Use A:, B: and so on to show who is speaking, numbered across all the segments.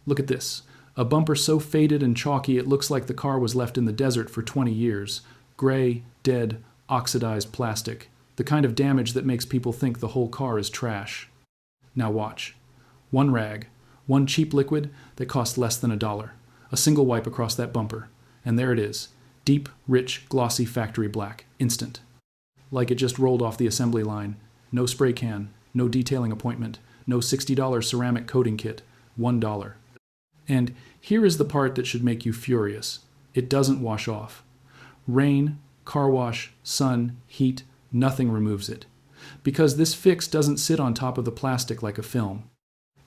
A: Look at this. A bumper so faded and chalky it looks like the car was left in the desert for 20 years. Gray, dead, oxidized plastic. The kind of damage that makes people think the whole car is trash. Now watch. One rag, one cheap liquid that cost less than $1. A single wipe across that bumper. And there it is. Deep, rich, glossy factory black. Instant. Like it just rolled off the assembly line. No spray can, no detailing appointment, no $60 ceramic coating kit. $1. And here is the part that should make you furious. It doesn't wash off. Rain, car wash, sun, heat, nothing removes it. Because this fix doesn't sit on top of the plastic like a film.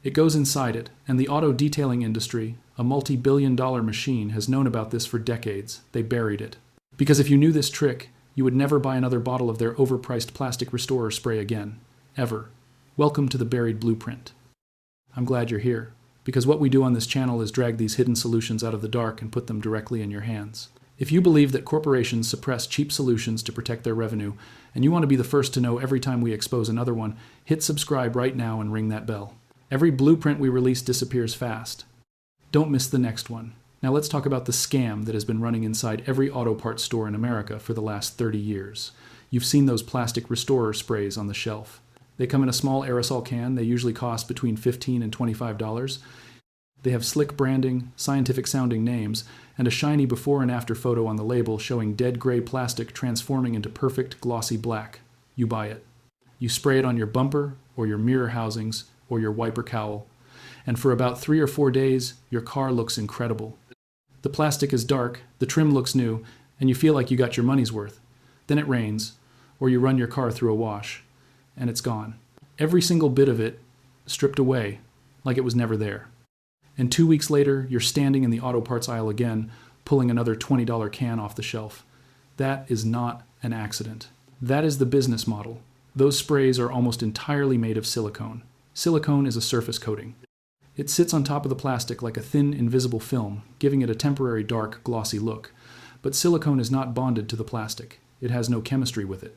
A: It goes inside it, and the auto detailing industry, a multi-billion-dollar machine, has known about this for decades. They buried it. Because if you knew this trick, you would never buy another bottle of their overpriced plastic restorer spray again. Ever. Welcome to the buried blueprint. I'm glad you're here, because what we do on this channel is drag these hidden solutions out of the dark and put them directly in your hands. If you believe that corporations suppress cheap solutions to protect their revenue, and you want to be the first to know every time we expose another one, hit subscribe right now and ring that bell. Every blueprint we release disappears fast. Don't miss the next one. Now let's talk about the scam that has been running inside every auto parts store in America for the last 30 years. You've seen those plastic restorer sprays on the shelf. They come in a small aerosol can. They usually cost between $15 and $25. They have slick branding, scientific-sounding names, and a shiny before and after photo on the label showing dead gray plastic transforming into perfect glossy black. You buy it. You spray it on your bumper, or your mirror housings, or your wiper cowl, and for about 3 or 4 days, your car looks incredible. The plastic is dark, the trim looks new, and you feel like you got your money's worth. Then it rains, or you run your car through a wash, and it's gone. Every single bit of it stripped away, like it was never there. And 2 weeks later, you're standing in the auto parts aisle again, pulling another $20 can off the shelf. That is not an accident. That is the business model. Those sprays are almost entirely made of silicone. Silicone is a surface coating. It sits on top of the plastic like a thin, invisible film, giving it a temporary dark, glossy look. But silicone is not bonded to the plastic. It has no chemistry with it.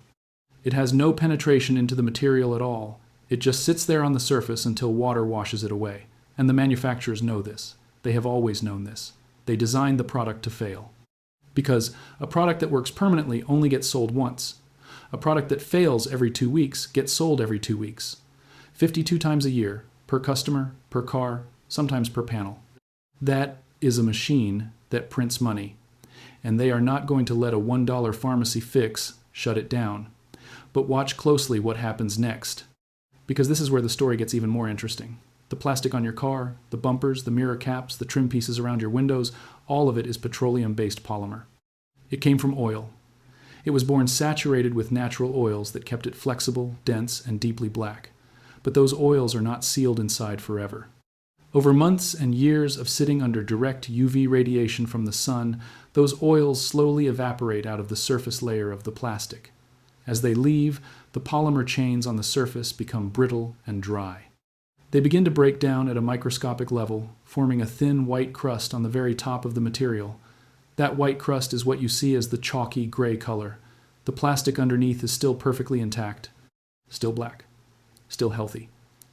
A: It has no penetration into the material at all. It just sits there on the surface until water washes it away. And the manufacturers know this. They have always known this. They designed the product to fail. Because a product that works permanently only gets sold once. A product that fails every 2 weeks gets sold every 2 weeks. 52 times a year, per customer, per car, sometimes per panel. That is a machine that prints money. And they are not going to let a $1 pharmacy fix shut it down. But watch closely what happens next. Because this is where the story gets even more interesting. The plastic on your car, the bumpers, the mirror caps, the trim pieces around your windows, all of it is petroleum-based polymer. It came from oil. It was born saturated with natural oils that kept it flexible, dense, and deeply black. But those oils are not sealed inside forever. Over months and years of sitting under direct UV radiation from the sun, those oils slowly evaporate out of the surface layer of the plastic. As they leave, the polymer chains on the surface become brittle and dry. They begin to break down at a microscopic level, forming a thin white crust on the very top of the material. That white crust is what you see as the chalky gray color. The plastic underneath is still perfectly intact, still black, still healthy.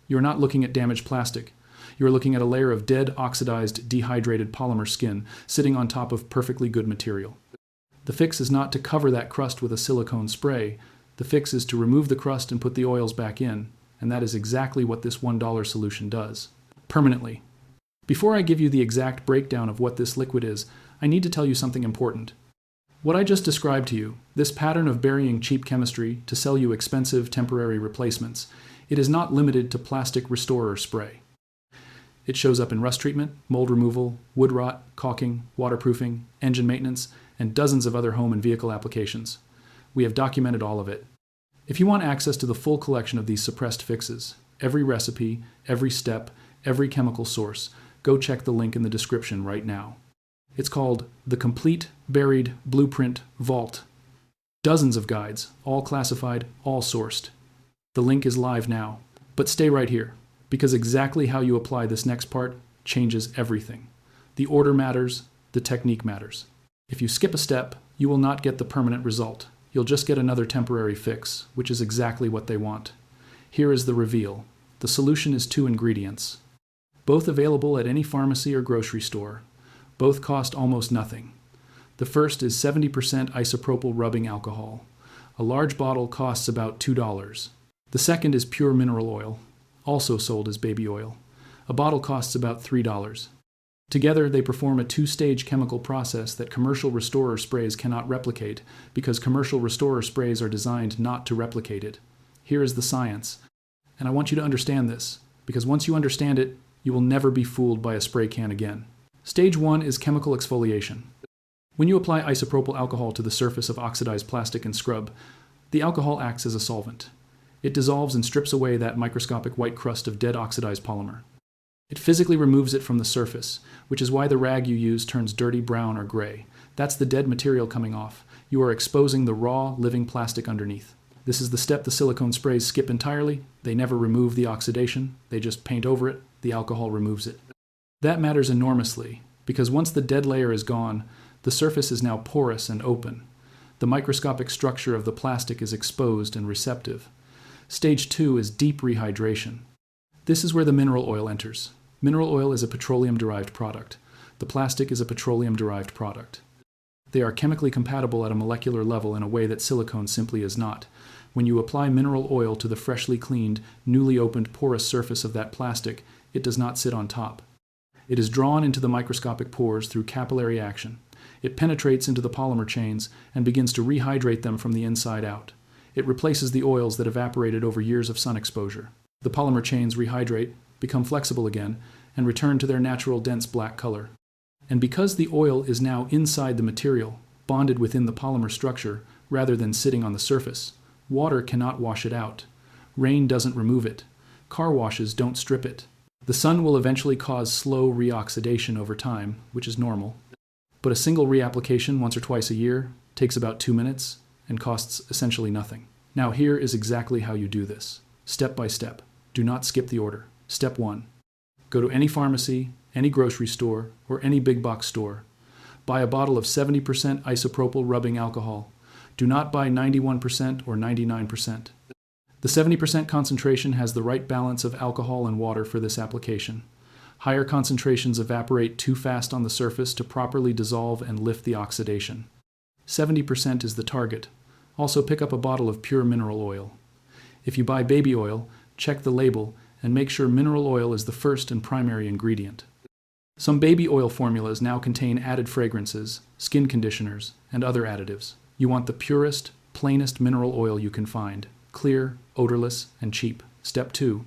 A: You are not looking at damaged plastic. You are looking at a layer of dead, oxidized, dehydrated polymer skin sitting on top of perfectly good material. The fix is not to cover that crust with a silicone spray. The fix is to remove the crust and put the oils back in. And that is exactly what this $1 solution does. Permanently. Before I give you the exact breakdown of what this liquid is, I need to tell you something important. What I just described to you, this pattern of burying cheap chemistry to sell you expensive temporary replacements, it is not limited to plastic restorer spray. It shows up in rust treatment, mold removal, wood rot, caulking, waterproofing, engine maintenance, and dozens of other home and vehicle applications. We have documented all of it. If you want access to the full collection of these suppressed fixes, every recipe, every step, every chemical source, go check the link in the description right now. It's called The Complete Buried Blueprint Vault. Dozens of guides, all classified, all sourced. The link is live now. But stay right here, because exactly how you apply this next part changes everything. The order matters, the technique matters. If you skip a step, you will not get the permanent result. You'll just get another temporary fix, which is exactly what they want. Here is the reveal. The solution is 2 ingredients: Both available at any pharmacy or grocery store. Both cost almost nothing. The first is 70% isopropyl rubbing alcohol. A large bottle costs about $2. The second is pure mineral oil, also sold as baby oil. A bottle costs about $3. Together, they perform a two-stage chemical process that commercial restorer sprays cannot replicate because commercial restorer sprays are designed not to replicate it. Here is the science. And I want you to understand this, because once you understand it, you will never be fooled by a spray can again. Stage 1 is chemical exfoliation. When you apply isopropyl alcohol to the surface of oxidized plastic and scrub, the alcohol acts as a solvent. It dissolves and strips away that microscopic white crust of dead oxidized polymer. It physically removes it from the surface, which is why the rag you use turns dirty brown or gray. That's the dead material coming off. You are exposing the raw, living plastic underneath. This is the step the silicone sprays skip entirely. They never remove the oxidation. They just paint over it. The alcohol removes it. That matters enormously, because once the dead layer is gone, the surface is now porous and open. The microscopic structure of the plastic is exposed and receptive. Stage 2 is deep rehydration. This is where the mineral oil enters. Mineral oil is a petroleum-derived product. The plastic is a petroleum-derived product. They are chemically compatible at a molecular level in a way that silicone simply is not. When you apply mineral oil to the freshly cleaned, newly opened porous surface of that plastic, it does not sit on top. It is drawn into the microscopic pores through capillary action. It penetrates into the polymer chains and begins to rehydrate them from the inside out. It replaces the oils that evaporated over years of sun exposure. The polymer chains rehydrate, become flexible again, and return to their natural dense black color. And because the oil is now inside the material, bonded within the polymer structure, rather than sitting on the surface, water cannot wash it out. Rain doesn't remove it. Car washes don't strip it. The sun will eventually cause slow reoxidation over time, which is normal. But a single reapplication once or twice a year takes about 2 minutes and costs essentially nothing. Now here is exactly how you do this. Step by step. Do not skip the order. Step 1. Go to any pharmacy, any grocery store, or any big box store. Buy a bottle of 70% isopropyl rubbing alcohol. Do not buy 91% or 99%. The 70% concentration has the right balance of alcohol and water for this application. Higher concentrations evaporate too fast on the surface to properly dissolve and lift the oxidation. 70% is the target. Also pick up a bottle of pure mineral oil. If you buy baby oil, check the label and make sure mineral oil is the first and primary ingredient. Some baby oil formulas now contain added fragrances, skin conditioners, and other additives. You want the purest, plainest mineral oil you can find, clear, odorless, and cheap. Step 2.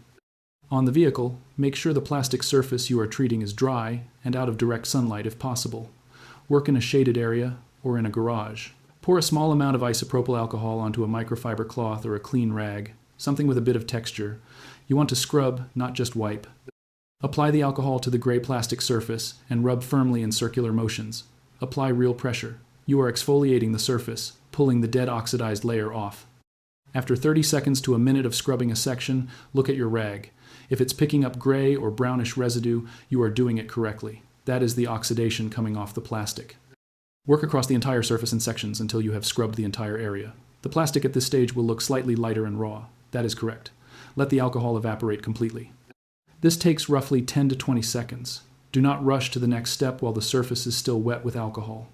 A: On the vehicle, make sure the plastic surface you are treating is dry and out of direct sunlight if possible. Work in a shaded area or in a garage. Pour a small amount of isopropyl alcohol onto a microfiber cloth or a clean rag, something with a bit of texture. You want to scrub, not just wipe. Apply the alcohol to the gray plastic surface and rub firmly in circular motions. Apply real pressure. You are exfoliating the surface, pulling the dead oxidized layer off. After 30 seconds to a minute of scrubbing a section, look at your rag. If it's picking up gray or brownish residue, you are doing it correctly. That is the oxidation coming off the plastic. Work across the entire surface in sections until you have scrubbed the entire area. The plastic at this stage will look slightly lighter and raw. That is correct. Let the alcohol evaporate completely. This takes roughly 10 to 20 seconds. Do not rush to the next step while the surface is still wet with alcohol.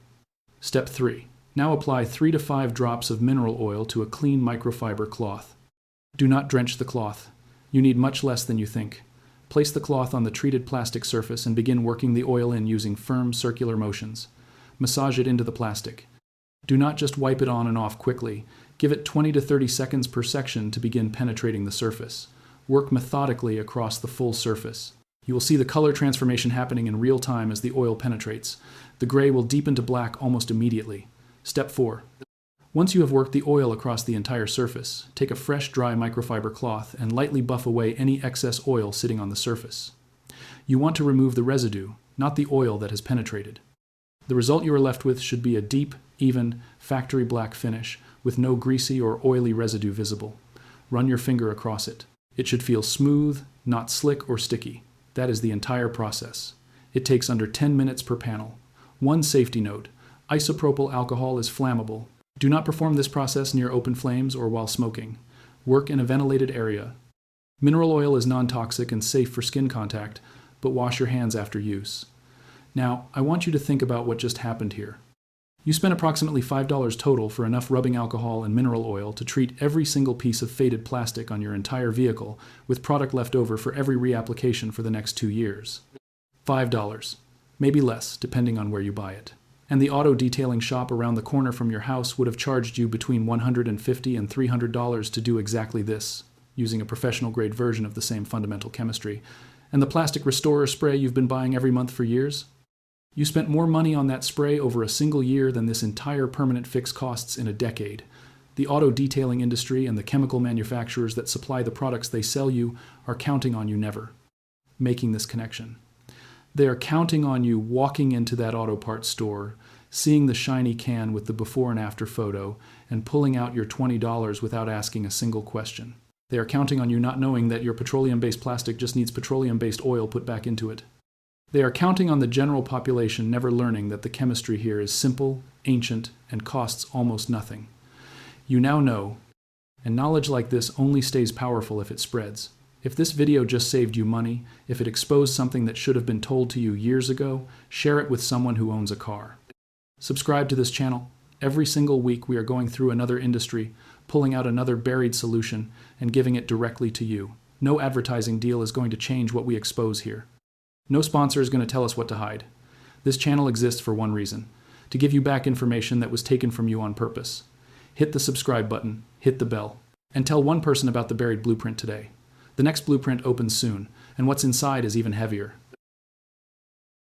A: Step 3. Now apply 3 to 5 drops of mineral oil to a clean microfiber cloth. Do not drench the cloth. You need much less than you think. Place the cloth on the treated plastic surface and begin working the oil in using firm circular motions. Massage it into the plastic. Do not just wipe it on and off quickly. Give it 20 to 30 seconds per section to begin penetrating the surface. Work methodically across the full surface. You will see the color transformation happening in real time as the oil penetrates. The gray will deepen to black almost immediately. Step 4. Once you have worked the oil across the entire surface, take a fresh, dry microfiber cloth and lightly buff away any excess oil sitting on the surface. You want to remove the residue, not the oil that has penetrated. The result you are left with should be a deep, even, factory black finish with no greasy or oily residue visible. Run your finger across it. It should feel smooth, not slick or sticky. That is the entire process. It takes under 10 minutes per panel. One safety note: isopropyl alcohol is flammable. Do not perform this process near open flames or while smoking. Work in a ventilated area. Mineral oil is non-toxic and safe for skin contact, but wash your hands after use. Now, I want you to think about what just happened here. You spent approximately $5 total for enough rubbing alcohol and mineral oil to treat every single piece of faded plastic on your entire vehicle, with product left over for every reapplication for the next 2 years. $5. Maybe less, depending on where you buy it. And the auto detailing shop around the corner from your house would have charged you between $150 and $300 to do exactly this, using a professional-grade version of the same fundamental chemistry. And the plastic restorer spray you've been buying every month for years? You spent more money on that spray over a single year than this entire permanent fix costs in a decade. The auto detailing industry and the chemical manufacturers that supply the products they sell you are counting on you never making this connection. They are counting on you walking into that auto parts store, seeing the shiny can with the before and after photo, and pulling out your $20 without asking a single question. They are counting on you not knowing that your petroleum-based plastic just needs petroleum-based oil put back into it. They are counting on the general population never learning that the chemistry here is simple, ancient, and costs almost nothing. You now know, and knowledge like this only stays powerful if it spreads. If this video just saved you money, if it exposed something that should have been told to you years ago, share it with someone who owns a car. Subscribe to this channel. Every single week we are going through another industry, pulling out another buried solution, and giving it directly to you. No advertising deal is going to change what we expose here. No sponsor is going to tell us what to hide. This channel exists for one reason: to give you back information that was taken from you on purpose. Hit the subscribe button, hit the bell, and tell one person about the buried blueprint today. The next blueprint opens soon, and what's inside is even heavier.